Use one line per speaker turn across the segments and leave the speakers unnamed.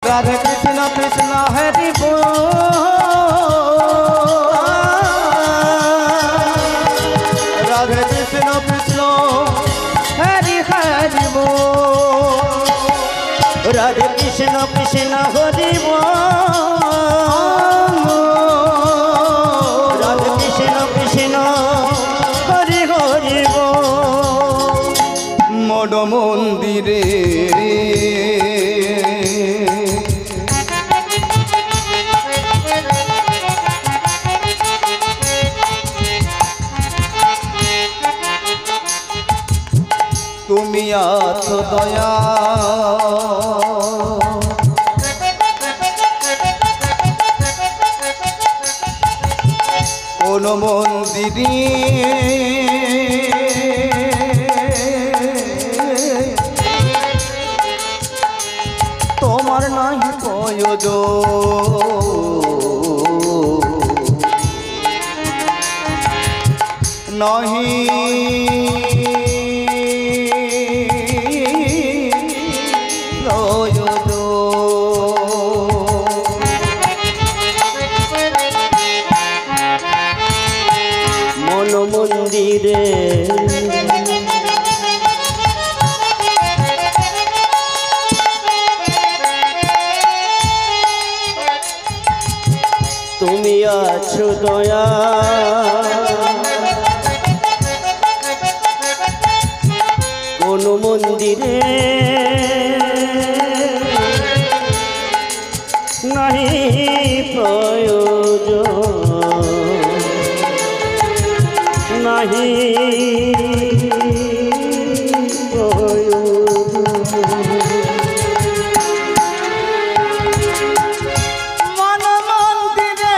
রাধে কৃষ্ণ কৃষ্ণ হরি বল রাধে কৃষ্ণ কৃষ্ণ হরি হরি বল
রাধে কৃষ্ণ কৃষ্ণ হরি বল রাধে কৃষ্ণ কৃষ্ণ হরি হরি বল
মন মন্দিরে তুমি আছো দয়া কোন মন্দিরে তোমার নাই প্রয়োজন নাহি
মন মন্দিরে তুমি আছো দয়া কোন মন্দিরে নাহি প্রয়োজন নাহি
মন মন্দিরে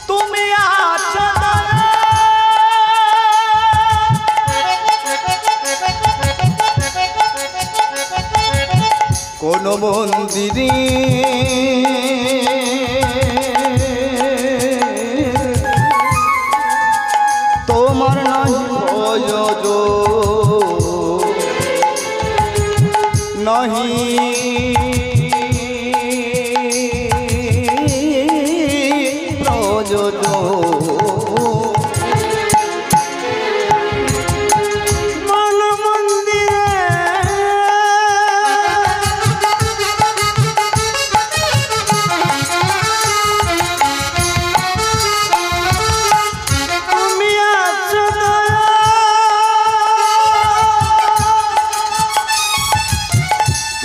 তুমি আছো কোন মন্দিরে তোমার নাই প্রয়োজন নাহি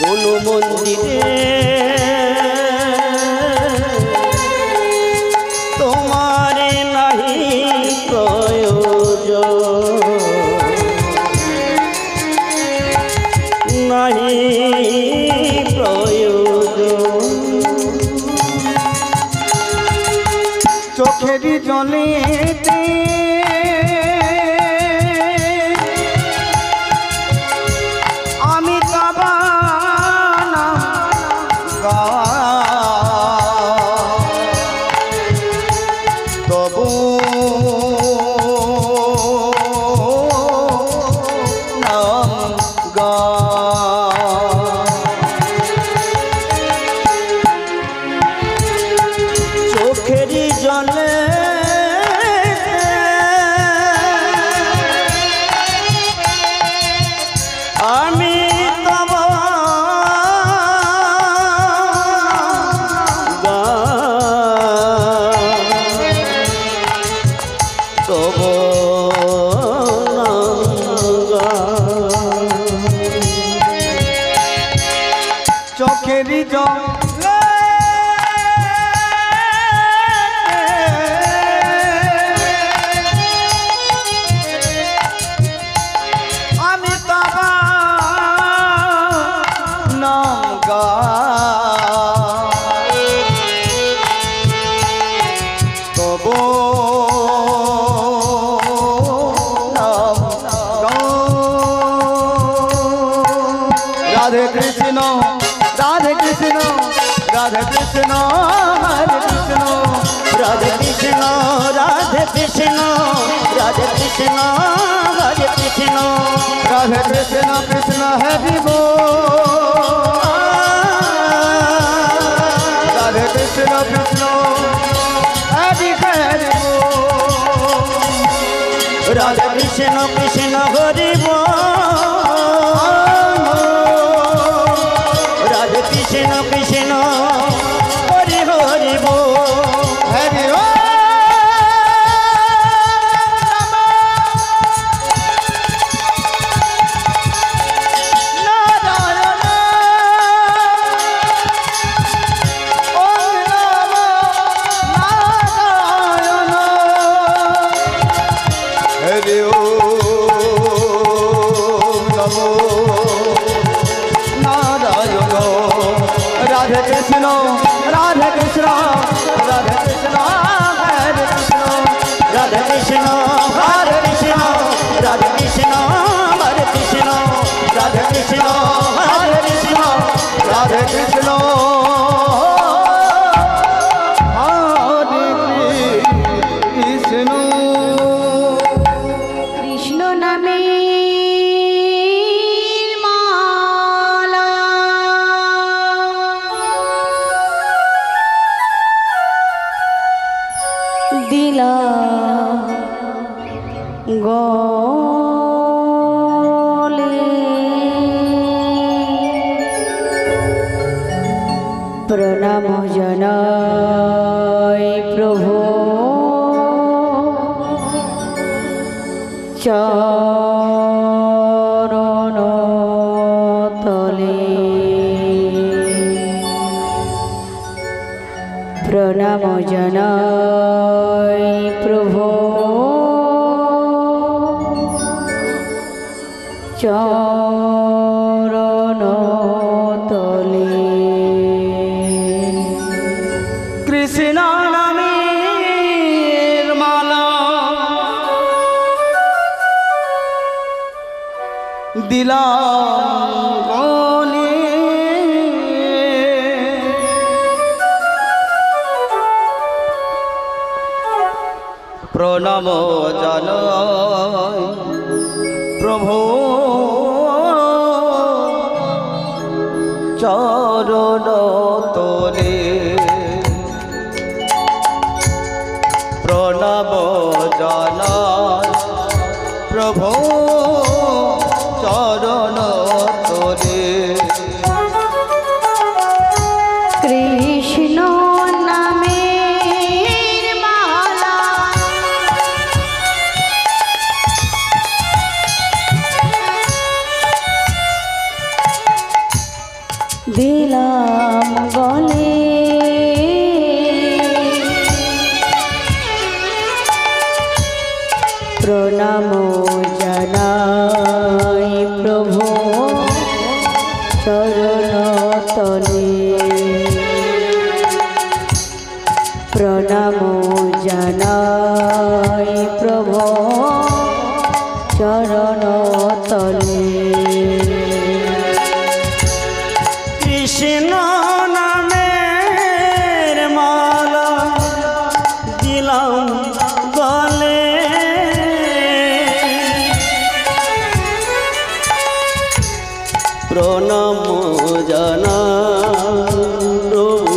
কোন মন্দিরে তোমার নাহি প্রয়োজন নাহি প্রয়োজন
চোখের জলেতে আমি কাবানা তবু নাম গা
চোখের জলে আমি
চোখের জলে রাধে কৃষ্ণ হরে কৃষ্ণ
রাধে কৃষ্ণ রাধে কৃষ্ণ রাধে কৃষ্ণ হরে কৃষ্ণ
রাধে কৃষ্ণ কৃষ্ণ হরি বল রাধে কৃষ্ণ কৃষ্ণ হরি হরি বল
রাধে কৃষ্ণ কৃষ্ণ হরি বল রাধে কৃষ্ণ কৃষ্ণ হরি হরি বল
হরি ও राधे कृष्ण राधे कृष्ण राधे कृष्ण हरे कृष्ण
राधे कृष्ण हरे कृष्ण राधे कृष्ण हरे कृष्ण राधे कृष्ण हरे कृष्ण
राधे कृष्ण हरे कृष्ण
কৃষ্ণ নামে দিলা গলে প্রণাম জানাই প্রভু চরণ তলে প্রণাম জানাই প্রভু চরণ তলে
কৃষ্ণ নামের মালা দিলাম গলে প্রণাম জানাই প্রভু চরণ তলে প্রণাম জানাই প্রভু চরণ তলে
কৃষ্ণ নামের মালা দিলাম গলে প্রণাম জানাই প্রভু চরণ তলে প্রণাম জানাই প্রভু চরণ তলে
কৃষ্ণ নামের মালা দিলাম গলে প্রণাম জানা প্রভু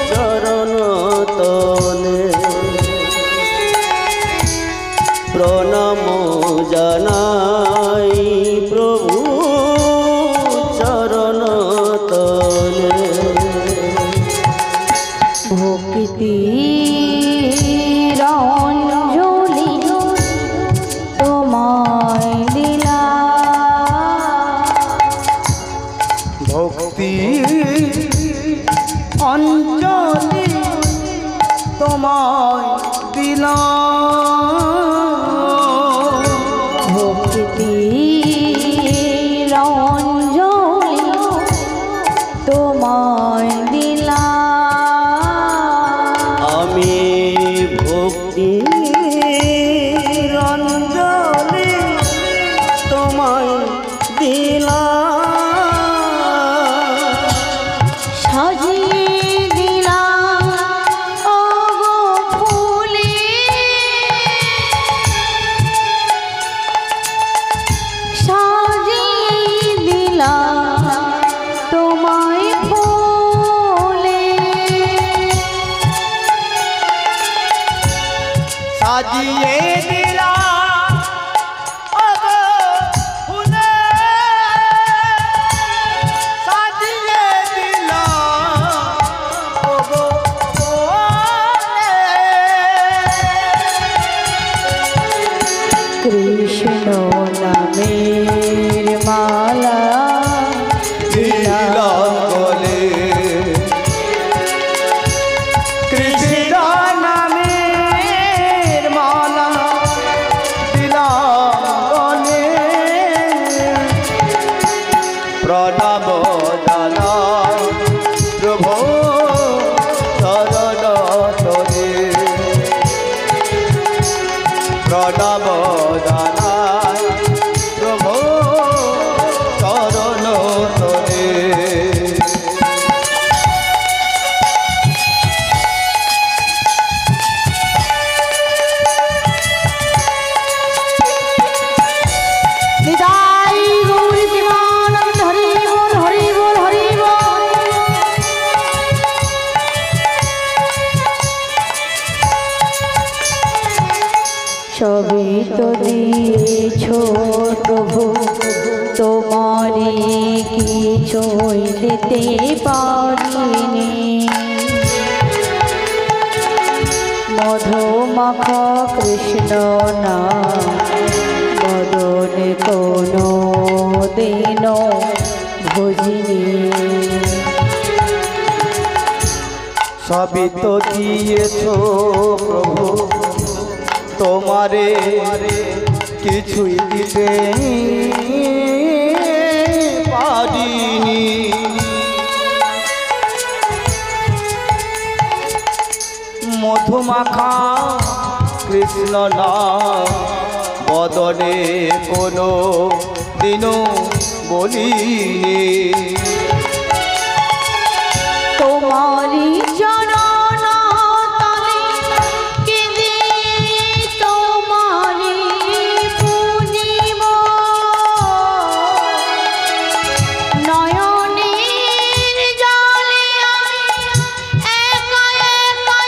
চরণ তলে প্রণাম জানাই প্রভু চরণ তলে
ভক্তি রঞ্জলি তোমায় দিলা
ভক্তি অঞ্জলি তোমায় দিলাম
ভক্তি রঞ্জলি তোমায় দিলা
আমি ভক্তি রঞ্জলি তোমায় দিলাম
সবই তো দিয়েছো প্রভু, তোমারে কিছুই দিতে পারিনি। মধুমাখা কৃষ্ণ নাম বদনে কোনো দিন ভজিনি।
সবই তো দিয়েছো প্রভু, তোমারে কিছুই দিতে পারিনি। মধুমাখা কৃষ্ণ নাম বদনে কোনো দিনও বলিনি।
তোমারি চরণ তলে কেঁদে তোমারি পুজিব, নয়নের জলে আমি একা একা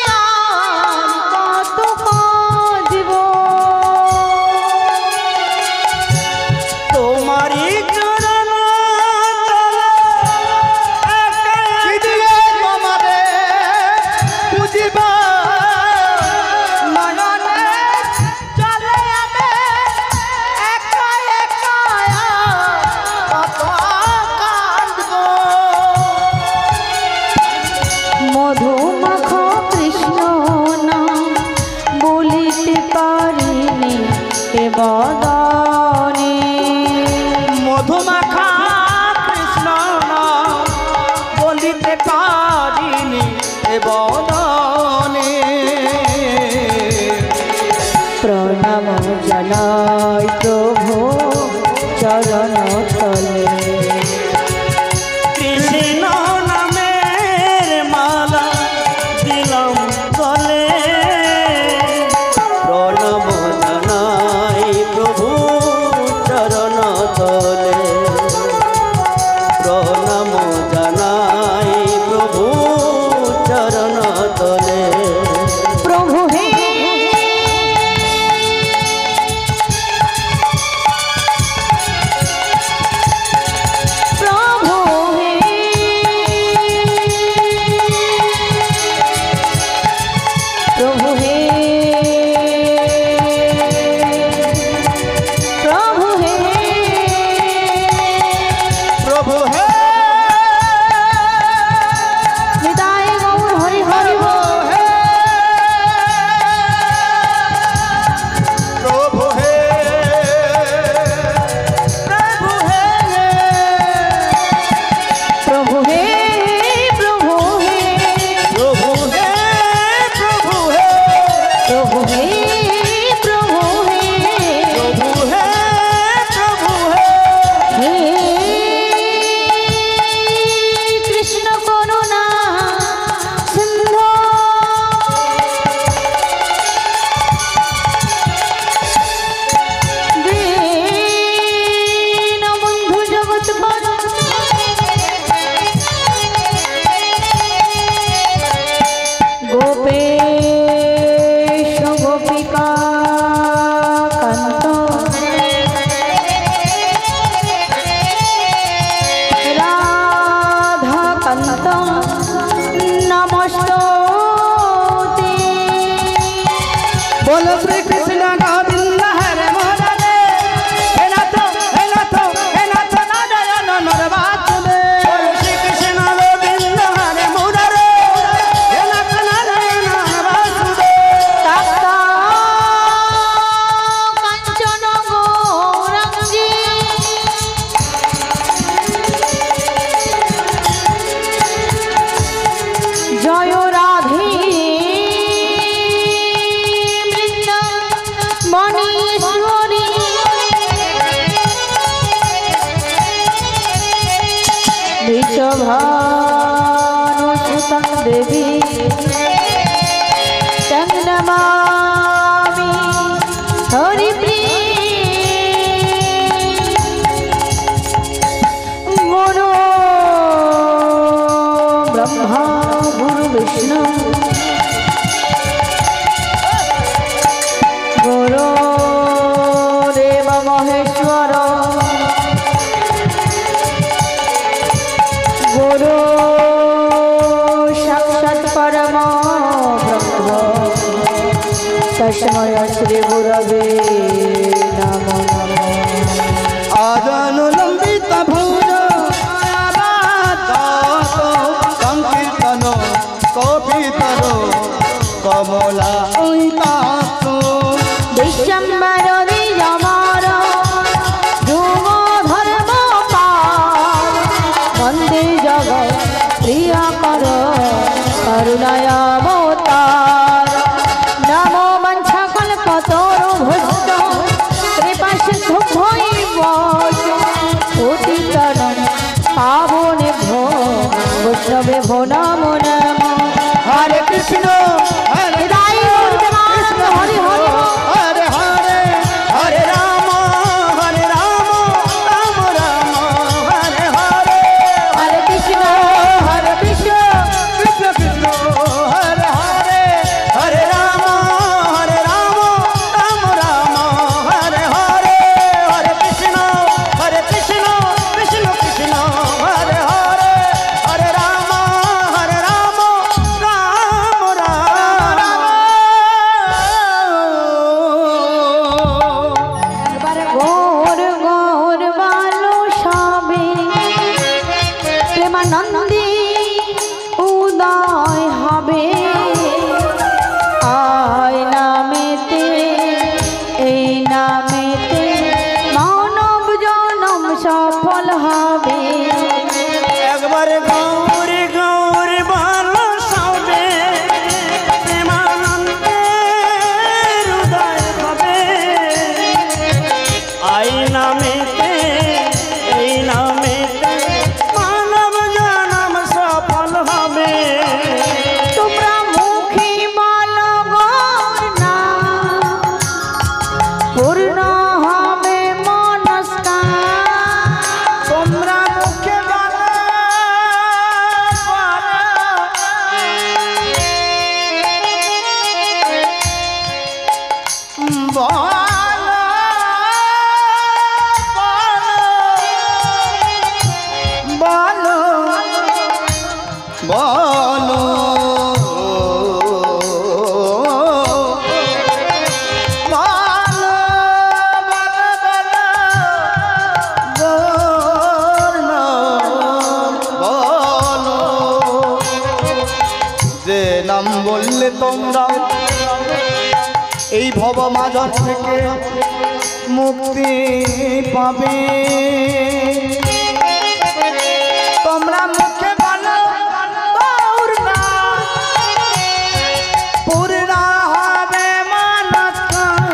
কত কাঁদিব।
তোমারি চরণ তলে একা তোমারে পুজিব, নয়নের জলে আমি একা একা কত কাঁদব।
মধুমাখা কৃষ্ণ নাম বলিতে পারিনি এ বদনে।
মধুমাখা কৃষ্ণ নাম বলিতে পারিনি এ বদনে।
প্রণাম জানাই প্রভু চরণ তলে।
কৃষ্ণ নামের মালা দিলাম গলে, প্রণাম জানাই প্রভু চরণ তলে। প্রণাম জানাই প্রভু চরণ তলে।
প্রভু হে প্রভু হে প্রভু হে প্রভু হে
প্রভু হে
হৃদয় গৌর হরি হরি বল।
প্রভু হে প্রভু হে
প্রভু হে প্রভু হে
প্রভু হে প্রভু হে
প্রভু হে প্রভু হে
প্রভু হে প্রভু হে
হে কৃষ্ণ করুণা সিন্ধু দীনবন্ধু জগৎপতি গোপেশ গোপিকা কান্ত রাধা কান্ত নমস্তুতে।
बोलो श्री कृष्ण गोविंद हरे मुरारे, हे नाथ नारायण नरवासुदे। बोलो श्री कृष्ण गोविंद हरे मुरारे, हे नाथ नारायण नरवासुदे।
তপ্ত কাঞ্চন গৌরাঙ্গী জয় রাধে বৃন্দাবনেশ্বরী। বৃষভানুসুতং দেবী তং নমামি হরিপ্রিয়ে। গুরু ব্রহ্মা গুরু বিষ্ণু গুরু তস্মৈ শ্রী গুরবে নমো নমঃ।
আজানুলম্বিত ভুজ সংকীর্তন কপিতর কমলা
বিশ্বম্বর নিযমর যুগ ধর্ম পাল বন্দে জগৎ প্রিয়কর করুণায় অবতার। নমো বঞ্ছকল্পতরু ভুষ্ট কৃপা সিন্ধু ভৈব পতিতরং পাবনেভ্যো বৈষ্ণবেভ্যো নমো নমঃ।
হরে কৃষ্ণ হরে
হৃদয় গুরুদেবানন্দ হরি হরি বল।
হরে হরে হরে রাম রাম রাম হরে হরে
হরে কৃষ্ণ
হরে কৃষ্ণ কৃষ্ণ কৃষ্ণ হরে হরে হরে রাম রাম রাম হরে হরে হরে কৃষ্ণ কৃষ্ণ কৃষ্ণ হরে হরে হরে রাম রাম
এবার গৌর গৌর বালো সবে প্রেমানন্দে উদয় হবে। আয় নামেতে এই নামেতে মানব জনম সফল হবে।
একবার গৌর গৌর ভালো সবে প্রেমানন্দের হৃদয় হবে। আই নামেতে এই নামেতে মানব জনম সফল হবে।
তোমরা মুখে বলো গৌর নাম পূর্ণ হবে মনস্কার।
তোমরা মুখে বলো বলো বলো যে নাম বললে তোমরা এই ভব মাঝার থেকে মুক্তি পাবে। তোমরা মুখে বলো গৌর নাম, পূর্ণ হবে মনস্কার।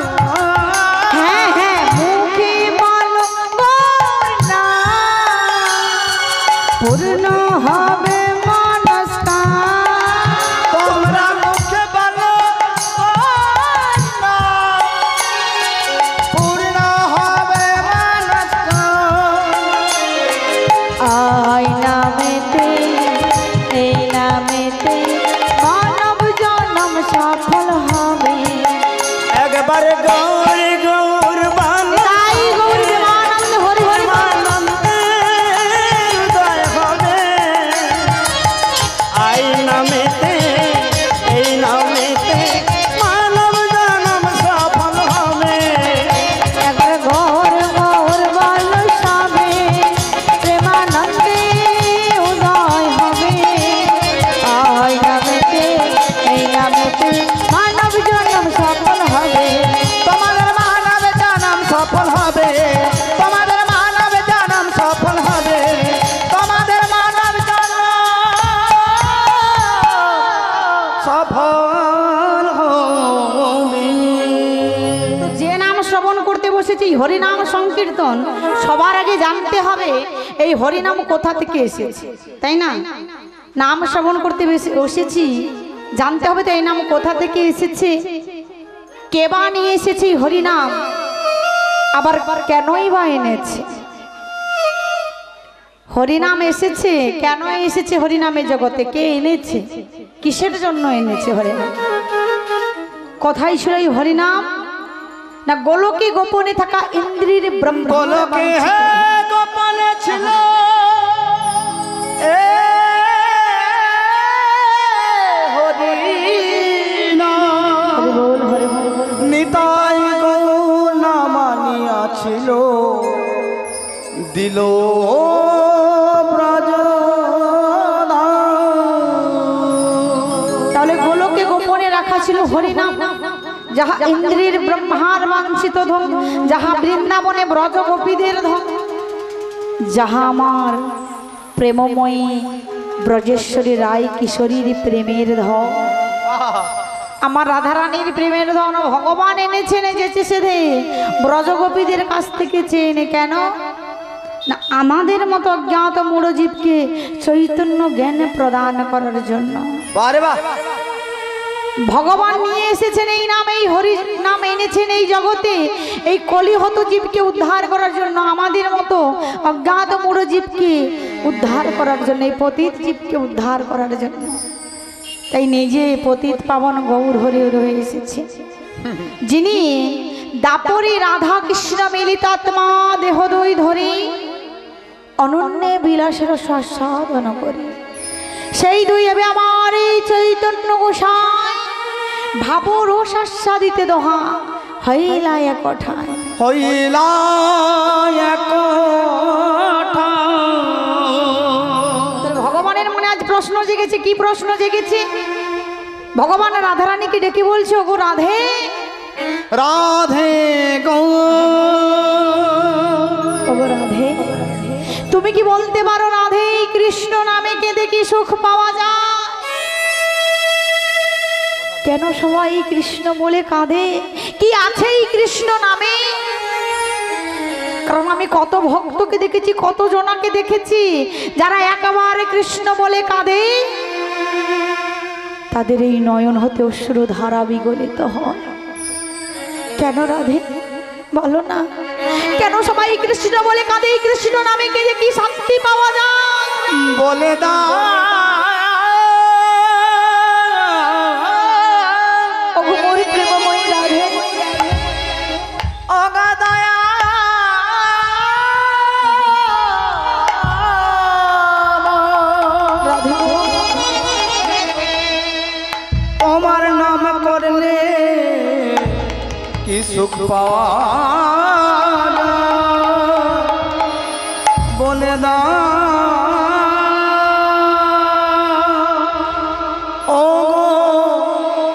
হ্যাঁ হ্যাঁ মুখে বলো গৌর নাম পূর্ণ হবে মনস্কার।
তোমরা মুখে বলো গৌর নাম, পূর্ণ হবে মনস্কার।
আই নামেতে এই নামেতে মানব জনম সফল হবে।
একবার গৌর গৌর বালো
তাই গৌর দেবানন্দ হরি হরি বল।
হৃদয় হবে। আই নামেতে এই নামেতে মানব জনম সফল হবে।
একবার গৌর গৌর বল সবে প্রেমানন্দে উদয় হবে। আই নামেতে এই নামেতে মানব জনম সফল হবে।
তোমাদের মানব জনম সফল হবে। তোমাদের মানব জনম সফল হবে। তোমাদের মানব জনম সফল হবে।
তো যে নাম শ্রবণ করতে বসেছি হরিনাম সংকীর্তন, সবার আগে জানতে হবে এই হরিনাম কোথা থেকে এসেছে, তাই না? নাম শ্রবণ করতে বসেছি, জানতে হবে তো এই নাম কোথা থেকে এসেছে, কে বা নিয়ে এসেছে হরিনাম, আবার কেনই বা এনেছে হরিনাম। এসেছে কেন এসেছে হরিনামের জগতে, কে এনেছে, কিসের জন্য এনেছে হরিনাম? কথাই ছিল এই হরিনাম না গোলকে গোপনে থাকা ইন্দ্রির ব্রহ্ম
গোলকে হে গোপনে ছিল এ হরি নাম।
হরি বল হরি বল।
দিল ব্রজ।
তাহলে গোলকে গোপনে রাখা ছিল হরিনাম, যাহা ইন্দ্রির ব্রহ্মার বাঞ্ছিত ধন, যাহা বৃন্দাবনে ব্রজ গোপীদের ধন, যাহা আমার প্রেমময়ী ব্রজেশ্বরী রায় কিশোরীর প্রেমের ধন, আমার রাধারানীর প্রেমের ধন ভগবান এনেছেন যেচে সেধে ব্রজগোপীদের কাছ থেকে চেনে। কেন না আমাদের মতো অজ্ঞাত মূঢ়জীবকে চৈতন্য জ্ঞান প্রদান করার জন্য।
বারে বাহ,
ভগবান নিয়ে এসেছেন এই নাম, এই হরি নাম এনেছেন এই জগতে এই কলিহত জীবকে উদ্ধার করার জন্য, আমাদের মতো অজ্ঞাত মূঢ়জীবকে উদ্ধার করার জন্য, এই পতিত জীবকে উদ্ধার করার জন্য। তাই নিজে পতিত পাবন গৌর হরি হয়ে এসেছে, যিনি দাপরে রাধা কৃষ্ণ মিলিতাত্মা দেহদয় ধরে অনন্যে বিলাসের স্বাস্বাদন করে। সেই দুই হবে আমার এই চৈতন্য গোসাই, ভাবো রস আস্বাদিতে দোহা হইলা এক কথায়,
হইলা এক
ভগবানের মনে আজ প্রশ্ন জেগেছে। কি প্রশ্ন জেগেছে? ভগবান রাধারানীকে ডেকে বলছে, ওগো রাধে,
রাধে গো,
ওগো রাধে, তুমি কি বলতে পারো রাধে কৃষ্ণ নামে কেঁদে কি সুখ পাওয়া যায়? কেন সবাই কৃষ্ণ বলে কাঁদে? কি আছে এই কৃষ্ণ নামে? কারণ আমি কত ভক্তকে দেখেছি, কত জনাকে দেখেছি যারা একেবারে কৃষ্ণ বলে কাঁদে, তাদের এই নয়ন হতে অশ্রু ধারা বিগলিত হয়। কেন রাধে বলো না, কেন সবাই কৃষ্ণ বলে কাঁদে? এই কৃষ্ণ নামে কেঁদে কি শান্তি পাওয়া যায়?
বলে দা
প্রেমময়ী রাধে,
অগাদয়া
রাধে
তোমার নাম করলে কি সুখ পাওয়া যায়? বলে দা ও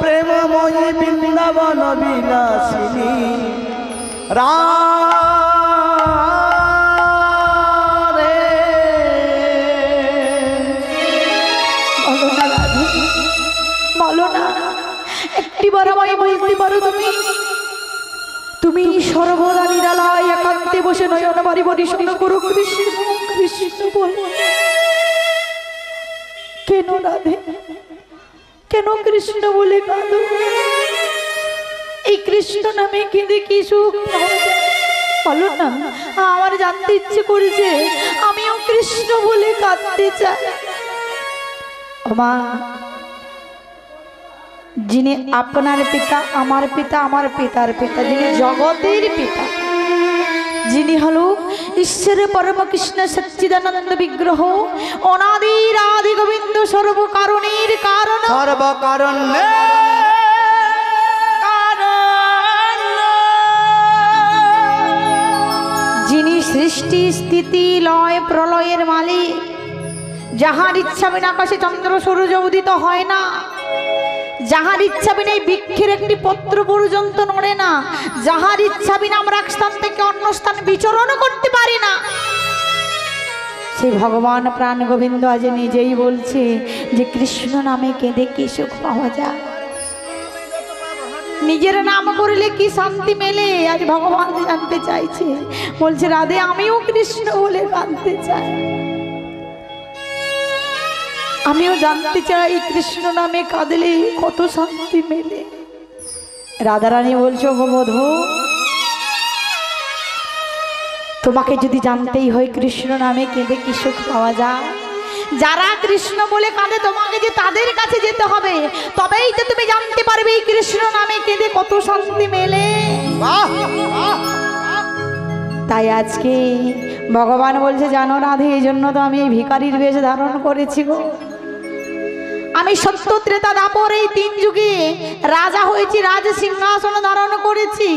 প্রেমময়ী বৃন্দাবন বিলাসিনী রাধে।
বলো না রাধে, বলো না, একটিবার আমায় বলতে পারো তুমি? তুমি সর্বদা নিরালায় একান্তে বসে নয়ন বাড়ি পরিশোধ করো কৃষ্ণ কৃষ্ণ বলে। কেন রাধে, কেন কৃষ্ণ বলে কাঁদো? এই কৃষ্ণ নামে কেঁদে কি সুখ পাওয়া যায়? বলো না, আমার জানতে ইচ্ছে করেছে, আমিও কৃষ্ণ বলে কাঁদতে চাই। মা, যিনি আপনার পিতা, আমার পিতা, আমার পিতার পিতা, যিনি জগতের পিতা, যিনি হলো ঈশ্বর পরম কৃষ্ণ সচ্চিদানন্দ বিগ্রহ, অনাদির আদি গোবিন্দ, সর্বকারণের কারণ,
সর্বকারণে
যিনি সৃষ্টি স্থিতি লয় প্রলয়ের মালিক, যাহার ইচ্ছা বিনা আকাশে চন্দ্র সূর্য উদিত হয় না, যাহার ইচ্ছা বিনা এই বৃক্ষের একটি পত্র পর্যন্ত নড়ে না, যাহার ইচ্ছা বিনা আমরা এক স্থান থেকে অন্য স্থান বিচরণ করতে পারি না, সেই ভগবান প্রাণ গোবিন্দ আজ নিজেই বলছে যে কৃষ্ণ নামে কেঁদে কি সুখ পাওয়া যায়, নিজের নাম করলে কি শান্তি মেলে। আজ ভগবান জানতে চাইছে, বলছে রাধে আমিও কৃষ্ণ বলে কাঁদতে চাই, আমিও জানতে চাই কৃষ্ণ নামে কাঁদলে কত শান্তি মেলে। রাধারানী বলছো, গো বধূ, তোমাকে যদি জানতেই হয় কৃষ্ণ নামে কেঁদে কি সুখ পাওয়া যায়, যারা কৃষ্ণ বলে কাঁদে তোমাকে যে তাদের কাছে যেতে হবে, তবেই তো তুমি জানতে পারবে এই কৃষ্ণ নামে কেঁদে কত শান্তি মেলে। তাই আজকে ভগবান বলছে, জানো রাধে, এই জন্য তো আমি এই ভিখারির বেশ ধারণ করেছি গো। আমি সত্য ত্রেতা দাপর এই তিন যুগে রাজা হয়েছি, রাজ সিংহাসন ধারণ করেছি,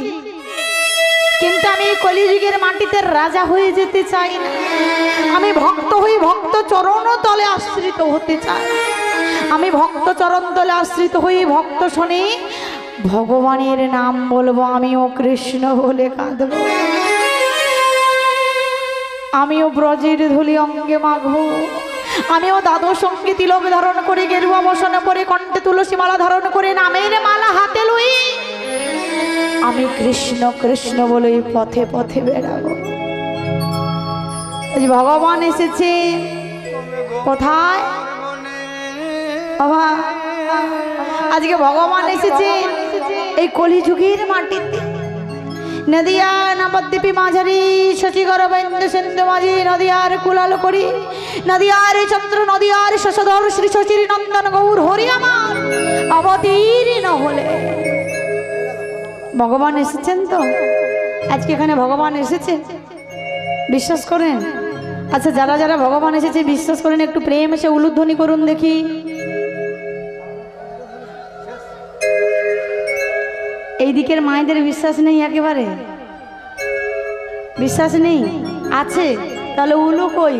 কিন্তু আমি এই কলিযুগের মাটিতে রাজা হয়ে যেতে চাই না। আমি ভক্ত হই ভক্ত চরণ তলে আশ্রিত হতে চাই। আমি ভক্ত চরণ তলে আশ্রিত হই ভক্ত শুনে ভগবানের নাম বলবো, আমিও কৃষ্ণ বলে কাঁদব, আমিও ব্রজের ধুলি অঙ্গে মাখবো, আমিও দ্বাদশ সঙ্গে তিলক ধারণ করে গেরুয়া বসনে পরে কণ্ঠে তুলসী মালা ধারণ করে নামের মালা হাতে লই আমি কৃষ্ণ কৃষ্ণ বলে পথে পথে বেড়াবো। আজ ভগবান এসেছে কোথায় বাবা? আজকে ভগবান এসেছে এই কলিযুগের মাটিতে। নদিয়া নবদ্বীপী মাঝারি শশীগর বৈন্দ সিন্ধু মাঝি নদিয়ার কুলাল করি নদিয়ার চন্দ্র নদিয়ার শশধর শ্রী শশীর নন্দন গৌর হরি আমার অবতীর্ণ হলে। ভগবান এসেছেন তো আজকে এখানে ভগবান এসেছে, বিশ্বাস করেন? আচ্ছা, যারা যারা ভগবান এসেছে বিশ্বাস করেন একটু প্রেম এসে উলুধ্বনি করুন দেখি। এই দিকের মায়েদের বিশ্বাস নেই, একেবারে বিশ্বাস নেই? আছে? তাহলে উলু কই?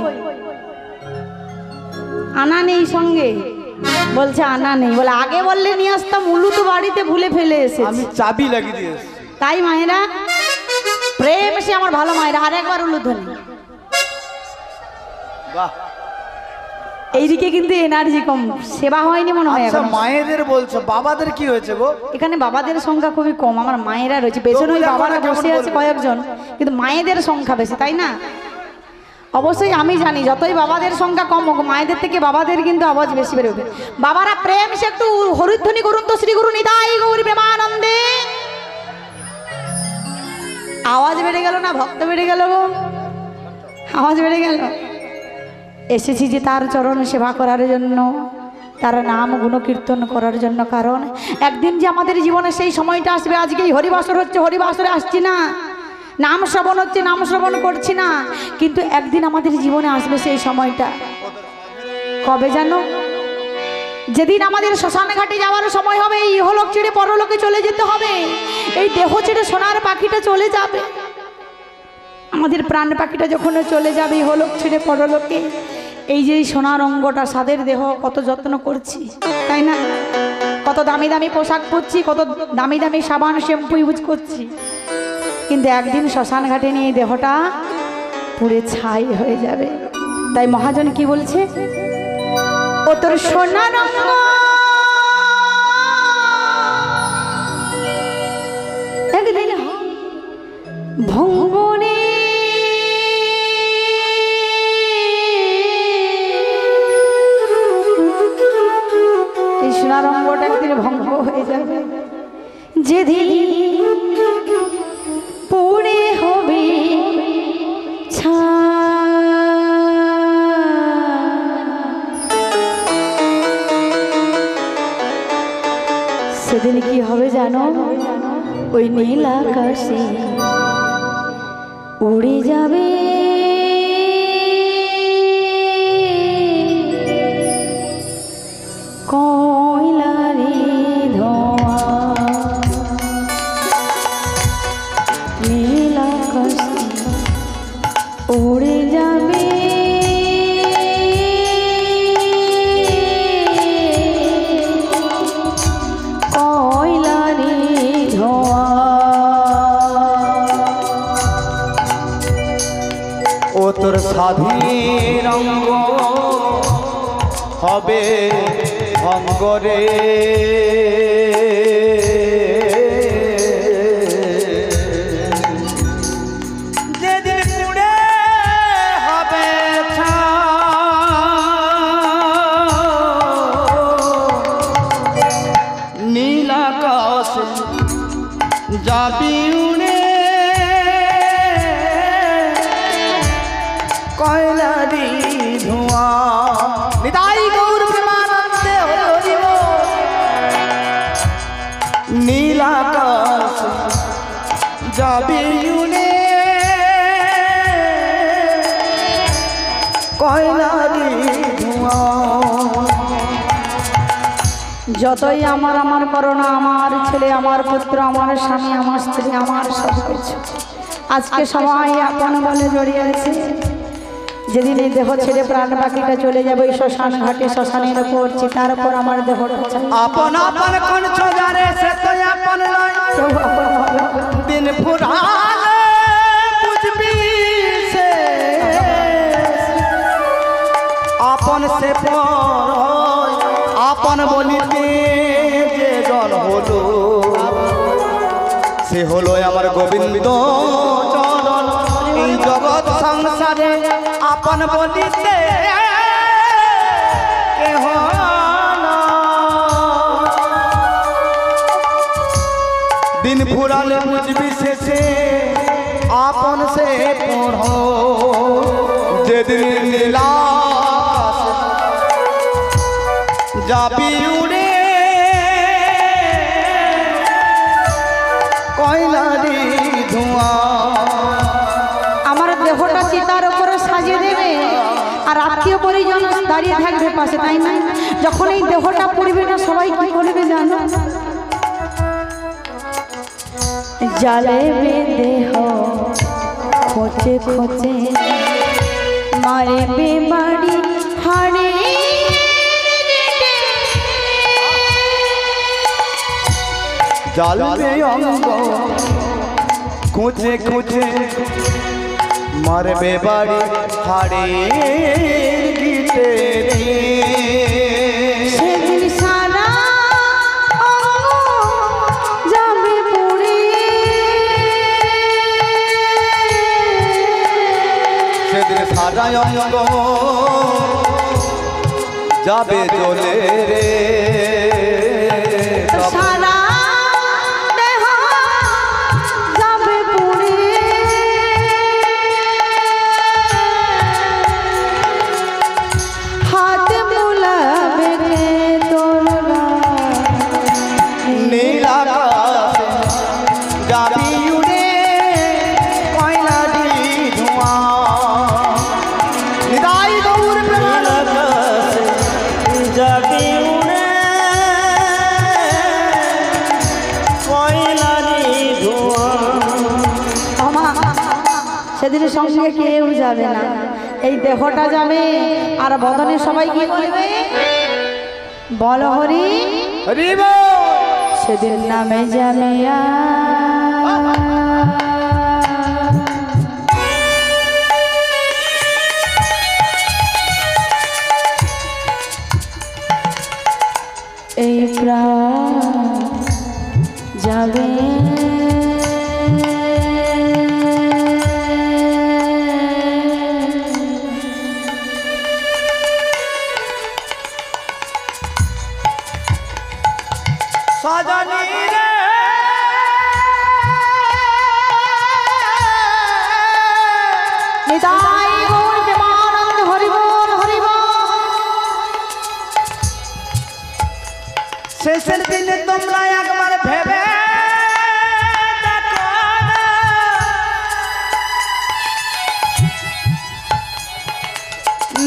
আনা নেই সঙ্গে? বলছে আনা নেই। বলে আগে বললে নিয়ে আসতাম, উলু তো বাড়িতে ভুলে ফেলে এসেছি,
আমি চাবি লাগিয়ে দিয়েছি।
তাই মায়েরা প্রেম এসে আমার ভালো মায়েরা আরেকবার উলুধ্বনি।
বাহ,
এইদিকে কিন্তু এনার্জি কম, সেবা হয়নি মনে হয়।
আচ্ছা,
এখন
মায়েদের বলছো, বাবাদের কি হয়েছে গো?
এখানে বাবাদের সংখ্যা খুবই কম, আমার মায়েরা রয়েছে পেছনে, ওই বাবারা বসে আছে কয়েকজন, কিন্তু মায়েদের সংখ্যা বেশি, তাই না? অবশ্যই আমি জানি যতই বাবাদের সংখ্যা কম হোক মায়েদের থেকে বাবাদের কিন্তু আওয়াজ বেশি বেরোবে। বাবারা প্রেম সে একটু হরিধ্বনি করুন তো, শ্রী গুরু নিতাই গৌরী প্রেমানন্দে। আওয়াজ বেড়ে গেল না? ভক্ত বেড়ে গেল গো, আওয়াজ বেড়ে গেল। এসেছি যে তার চরণ সেবা করার জন্য, তার নাম গুণকীর্তন করার জন্য। কারণ একদিন যে আমাদের জীবনে সেই সময়টা আসবে। আজকেই হরিবাসর হচ্ছে, হরিবাসরে আসছি না, নাম শ্রবণ হচ্ছে, নাম শ্রবণ করছি না, কিন্তু একদিন আমাদের জীবনে আসবে সেই সময়টা। কবে জানো? যেদিন আমাদের শ্মশান ঘাটে যাওয়ার সময় হবে, এই ইহলোক ছেড়ে পরলোকে চলে যেতে হবে। এই দেহ ছেড়ে সোনার পাখিটা চলে যাবে। আমাদের প্রাণ পাখিটা যখন চলে যাবে ইহলোক ছেড়ে পরলোকে, এই যে সোনার অঙ্গটা, সাদের দেহ কত যত্ন করছি, তাই না? কত দামি দামি পোশাক পরছি, কত দামি দামি সাবান শ্যাম্পু ইউজ করছি, কিন্তু একদিন শ্মশান ঘাটে নিয়ে দেহটা পুড়ে ছাই হয়ে যাবে। তাই মহাজন কি বলছে? ও তোর সোনার অঙ্গ একদিন ভঙ্গনে এই সোনার অঙ্গটা একদিন ভঙ্গ হয়ে যাবে। যেদিন পুড়ে হবে সেদিন কি হবে জানো? ওই নীল আকাশে উড়ে যাবে কয়লারে ধোঁয়া। নীল আকাশে উড়ে যাবে কয়লারে ধোঁয়া।
ও তোর স্বাধীন অঙ্গ হবে ভঙ্গরে, যেদিন পুড়ে হবে নীল আকাশ যাবি উড়ে কয়লারি ধোঁয়া। নিতাই গৌর প্রেমানন্দে হরি হরি বল। নীল আকাশ যাবি উড়ে কয়লারি ধোঁয়া।
যতই আমার আমার করোনা, আমার ছেলে, আমার পুত্র, আমার স্বামী, আমার স্ত্রী, আমার সব কিছু, আজকে সবাই আপন বলে জড়িয়ে আছে। যেদিন এই দেহ ছেড়ে প্রাণ পাখিটা চলে যাবে ওই শ্মশান ঘাটে, শ্মশানের উপর চিতার উপর আমার দেহটা চাই।
আপন আপন কোন ছোজারে সে তো আপন নয়,
কেউ আপন হবে না।
দিন ফুরালে বুঝবি সে আপন সে পর আপন বলিতে যে জন হলো সে হলো আমার গোবিন্দ চরণ। এই জগৎ সংসারে আপন বলিতে কেহ না। দিন ফুরালে বুঝবি শেষে আপন সে পর যেদিন নীলাকাশ যাবি উড়ে কয়লারি ধোঁয়া।
আমার দেহটা চিতার উপরে সাজিয়ে দেবে আর আত্মীয় পরিজন দাঁড়িয়ে থাকবে পাশে, তাই না? যখন এই দেহটা পড়বে না সবাই কি করবে জানো? জালে দেহ খোঁচে খোঁচে মারবে বাড়ি হাড়ে।
জ্বালবে অঙ্গ খুঁজে খুঁজে মারবে বাড়ি হাড়ে গীতে
সেদিন সারা অঙ্গ যাবে পুড়ে।
সেদিন সারা অঙ্গ যাবে জ্বলে রে।
সারা দেহ যাবে পুড়ে। হাত মুলাবে কে তোর
নীল আকাশে যাবি উড়ে কয়লারি ধোঁয়া। নিতাই গৌর প্রেমানন্দ।
যাবি উড়ে কয়লারি ধোঁয়া।
সেদিন সঙ্গে কেউ যাবে না, এই দেহটা যাবে আর বদনে সবাই কি করবে? বল হরি
হরি বল।
সেদিন নামে জানিয়া এই প্রাণ যাবে
সজনী রে
নিতাই গৌর প্রেমানন্দ হরি বল হরি বল।
শেষের দিনে তোমরা একবার ভেবে দেখো না।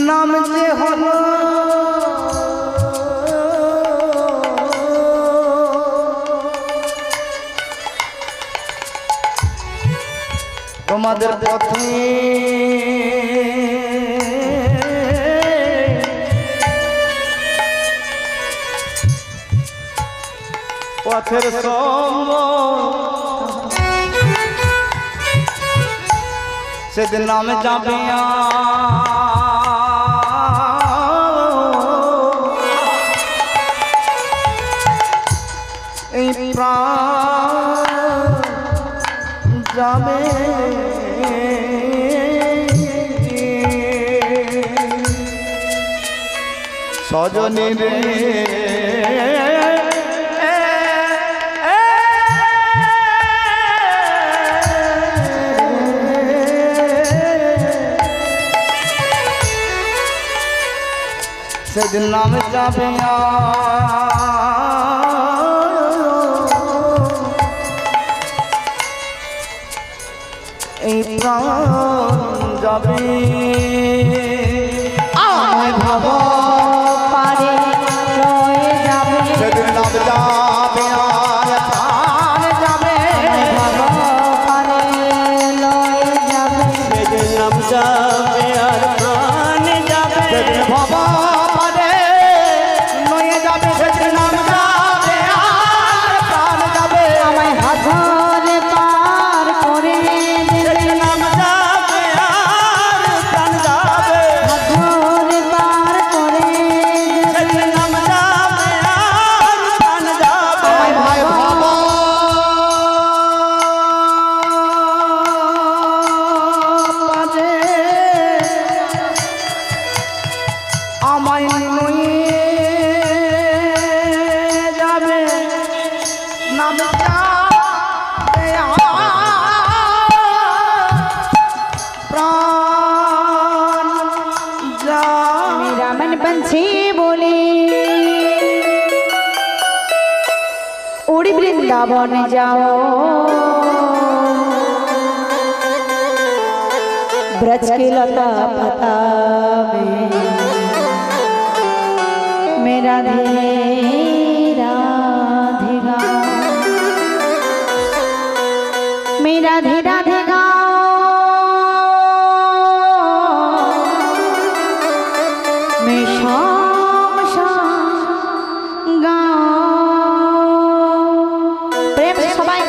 নাম যে হলো তোমাদের পথে পথের সঙ্গ সেদিন নাম যাবে এই প্রাণ যাবে সজনী রে সেদিন নাম যাবে এই প্রাণ যাবে আমায় ভাব
পারে রয়ে যাবে
সেদিন নাম যাবে আর প্রাণ যাবে
পারে লয়ে उड़ी वृंदावन जाओ, ब्रज की लता पता में मेरा धीरा धिगा, मेरा धीरा धिगा मैं शाम शाम गाओ। प्रेम से सबाई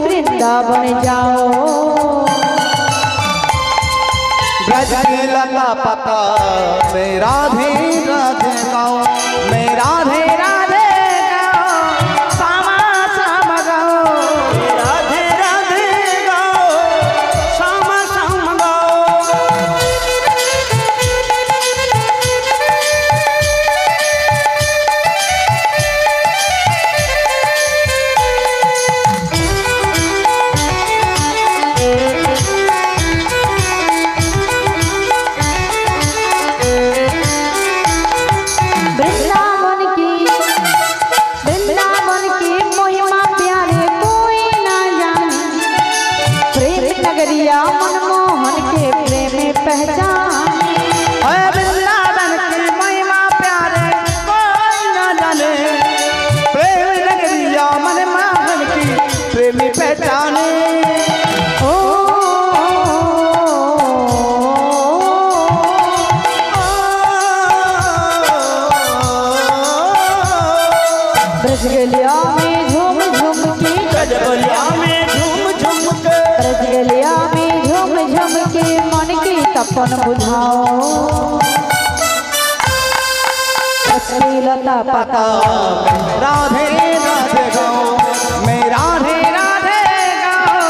वृंदावन जाओ,
ब्रज की लता पता में राधे राधे गाओ, मैं राधे राधे गाओ, श्यामा श्याम गाओ,
राधे राधे गाओ, श्याम श्याम गाओ।
मनमोहन के प्रेम पहचान,
वृंदावन की महिमा प्यारे कोई न जाने, प्रेम नगरिया मनमोहन की प्रेमी पहचाने।
ओ ब्रज गलिया में झूम झूम के,
ब्रज गलिया में झूम झूम के,
ब्रज गलिया में झूम झूम के मन के तपन बुझाओ, लता पता
राधे राधे गाओ, मैं राधे राधे गाओ,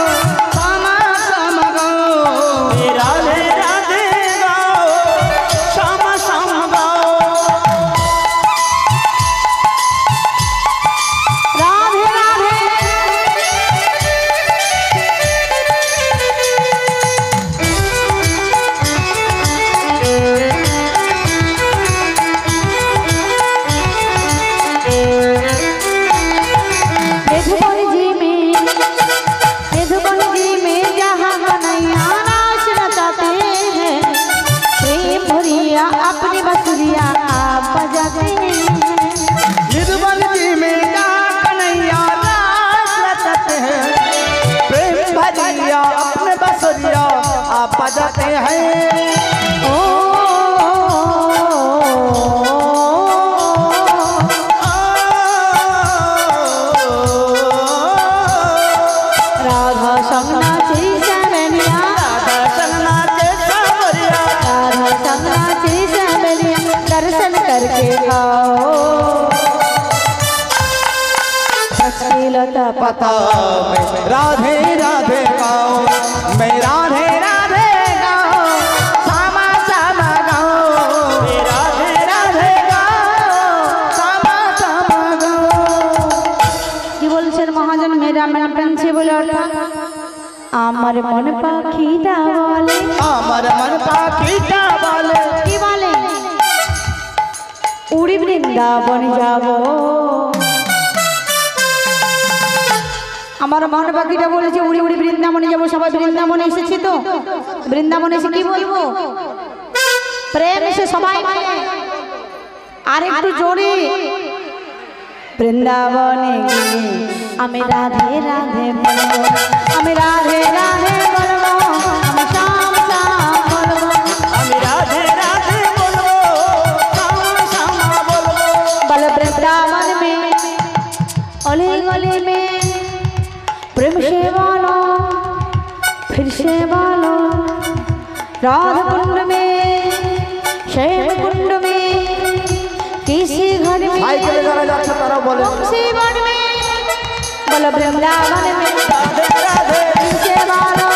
श्यामा श्याम गाओ,
राधे राधे गाओ, श्याम श्याम गाओ।
राधे राधे मधुबन जी में जहाँ कन्हैया नाच नचाते हैं, प्रेम भरिया अपनी बसुरिया आप बजाते हैं।
मधुबन जी में जहाँ कन्हैया नाच नचाते हैं, प्रेम भरिया अपने बसुरिया आप बजाते हैं।
ओ राधा संग नाची श्यामलिया,
राधा संग नाचे सावरिया,
राधा संग नाची श्यामलिया, दर्शन करके आओ, लता
पता मैं राधे राधे गाओ, मैं राधे राधे गाओ, श्यामा श्याम गाओ,
राधे
राधे गाओ, श्यामा श्याम गाओ।
কি বলছেন মহাজন? মেরা মন প্রাণছে বলে ওঠা আমার মন পাখিটা বলে,
আমার মন পাখিটা বলে,
কি বলে? উড়ি বৃন্দাবন যাব, আমার মন পাখিটা বলেছে উড়ি উড়ি বৃন্দাবনে যাবো। সবাই বৃন্দাবনে এসেছি তো, বৃন্দাবনে এসে কি বলবো? প্রেম এসে সবাই বলে। আর একটু জোরে বৃন্দাবনে গিয়ে আমি রাধে রাধে বলবো, আমি রাধে রাধে বলবো, আমি শ্যাম শ্যাম বলবো,
আমি রাধে রাধে বলবো, শ্যাম শ্যাম বলবো।
বল वृंदावन में गली गली में प्रेम से बोलो, फिर से बोलो, राधा कुंड में, श्याम कुंड में, किसी घर में,
সাইকেলে যারা যাচ্ছে তারা বলে
तुलसी वन में, बोलो वृंदावन में
राधे राधे
फिर से बोलो,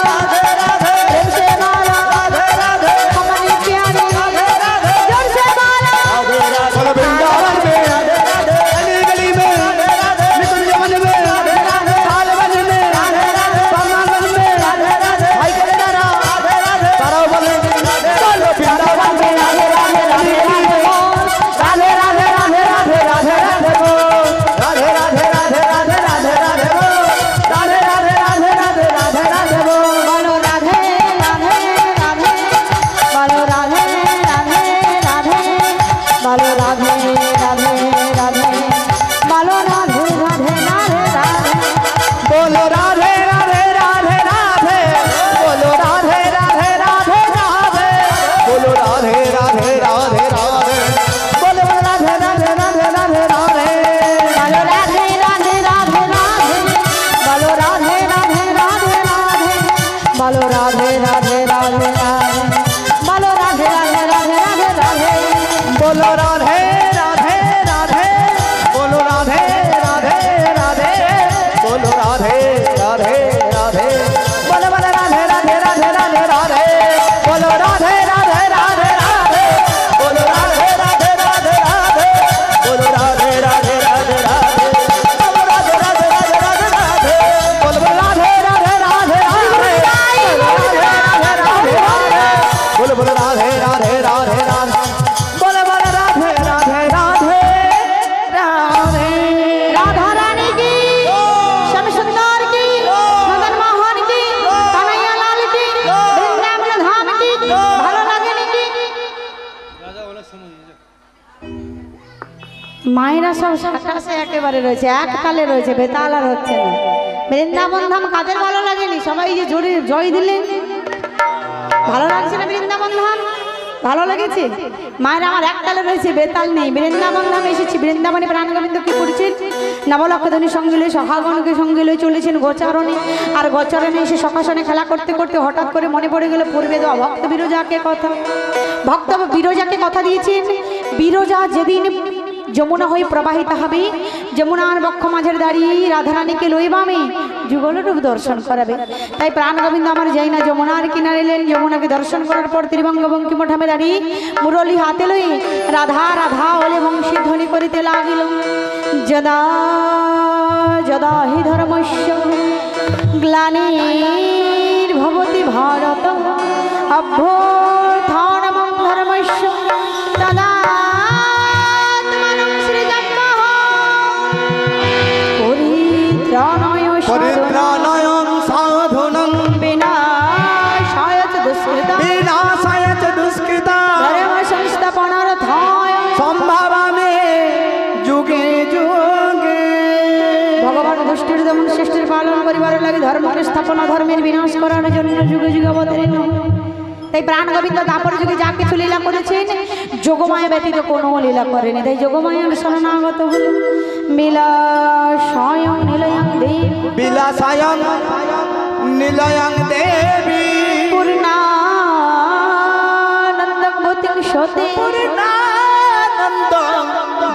মায়েরা সব সাতাশে একেবারে রয়েছে, এক তালে রয়েছে, বেতাল আর হচ্ছে না। বৃন্দাবন ধাম কাদের ভালো লাগেনি? সবাই যে জোরে জয় দিলেন, ভালো লাগছে না বৃন্দাবন ধাম? ভালো লেগেছে? মায়ের আমার এক তালে রয়েছে, বেতাল নেই। বৃন্দাবন ধাম এসেছি, বৃন্দাবনে প্রাণ গোবিন্দ কি করছেন? নবলক্ষধ্বনি সঙ্গে লয়ে সখাগণকে সঙ্গে লয়ে চলেছেন গোচারণে। আর গোচারণে এসে সখাসনে খেলা করতে করতে হঠাৎ করে মনে পড়ে গেল পূর্বে দেওয়া ভক্ত বিরজাকে কথা। ভক্ত বিরজাকে কথা দিয়েছেন, বিরজা যেদিন যমুনা হয়ে প্রবাহিত হবে, যমুনার বক্ষ মাঝের দাঁড়িয়ে রাধারানীকে লইবা আমি যুগলরূপ দর্শন করাবে। তাই প্রাণ গোবিন্দ আমার যাই না যমুনার কিনারে এলেন। যমুনাকে দর্শন করার পর ত্রিভঙ্গ বঙ্কিমঠামে দাঁড়িয়ে মুরলী হাতে লই রাধা রাধা বলে বংশী ধ্বনি করিতে লাগিল। যদা যদা হি ধর্মস্য গ্লানির্ভবতি ভারত অভ্যুত্থানং ধর্মস্য তদা
পরিত্রাণায়ং সাধুনাং
বিনাশায় চ দুষ্কৃতাং
বিনাশায় চ দুষ্কৃতাং
ধর্ম সংস্থাপনার্থায়
সম্ভাবামে যুগে যুগে।
ভগবান গোষ্ঠীর দমন শ্রেষ্ঠের পালন করিবার লাগে ধর্মের স্থাপনা, ধর্মের বিনাশ করার জন্য যুগে যুগে অবতীর্ণ। তাই প্রাণ গোবিন্দ দাপর যুগে যা কিছু লীলা করেছেন যোগমায়া ব্যতীত কোনো লীলা করেনি। তাই যোগমায়ার শরণাগত হল। বিলাসায়ং নিলয়ং দেবী
বিলাসায়ং নিলয়ং দেবী
পূর্ণানন্দং বতিংশতে
পূর্ণানন্দং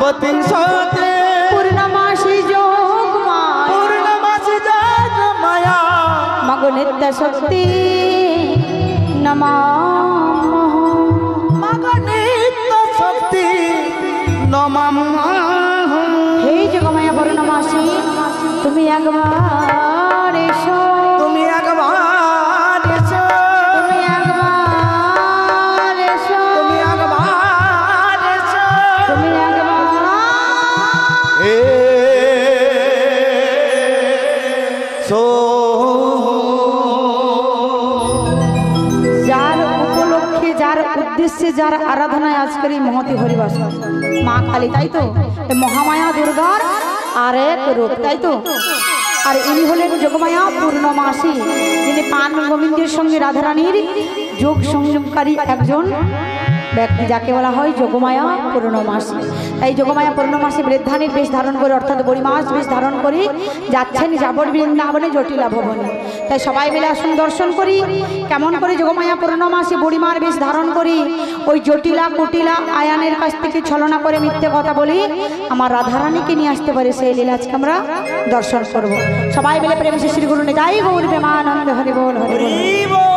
বতিংশতে
পূর্ণমাসি যোগমায়া
পূর্ণমাসি যোগমায়া
মগ নিত্য শক্তি নমামহ
মগ নিত্য শক্তি নমামহ।
হে যোগমায়া পূর্ণমাসি তুমি একবার এসো,
তুমি একবার এসো,
তুমি একবার এসো,
তুমি একবার এসো,
তুমি একবার
এসো।
যার উপলক্ষে, যার উদ্দেশ্যে, যার আরাধনায় আজকের এই মহতি হরিবাস মা কালী, তাই তো? মহামায়া দুর্গার আরেক রূপ, তাই তো? আর ইনি হলেন যোগমায়া পূর্ণমাসী, যিনি প্রাণ গোবিন্দের সঙ্গে রাধারানীর যোগ সংযোগকারী একজন ব্যক্তি, যাকে বলা হয় যোগমায়া পূর্ণমাসী। তাই যোগমায়া পূর্ণমাসী বৃদ্ধানীর বেশ ধারণ করে, অর্থাৎ বড়িমাস বেশ ধারণ করে যাচ্ছেন যাবর বৃন্দাবনে জটিলা ভবনে। তাই সবাই মিলে আসুন দর্শন করি কেমন করে যোগমায়া পূর্ণমাসী বড়িমার বেশ ধারণ করি ওই জটিলা কুটিলা আয়ানের কাছ থেকে ছলনা করে মিথ্যে কথা বলি আমার রাধারানীকে নিয়ে আসতে পারে, সেই লীলা আজকে আমরা দর্শন করব। সবাই মিলে প্রেম শ্রী গুরু নিতাই গৌর প্রেমানন্দ হরি বল হরি বল।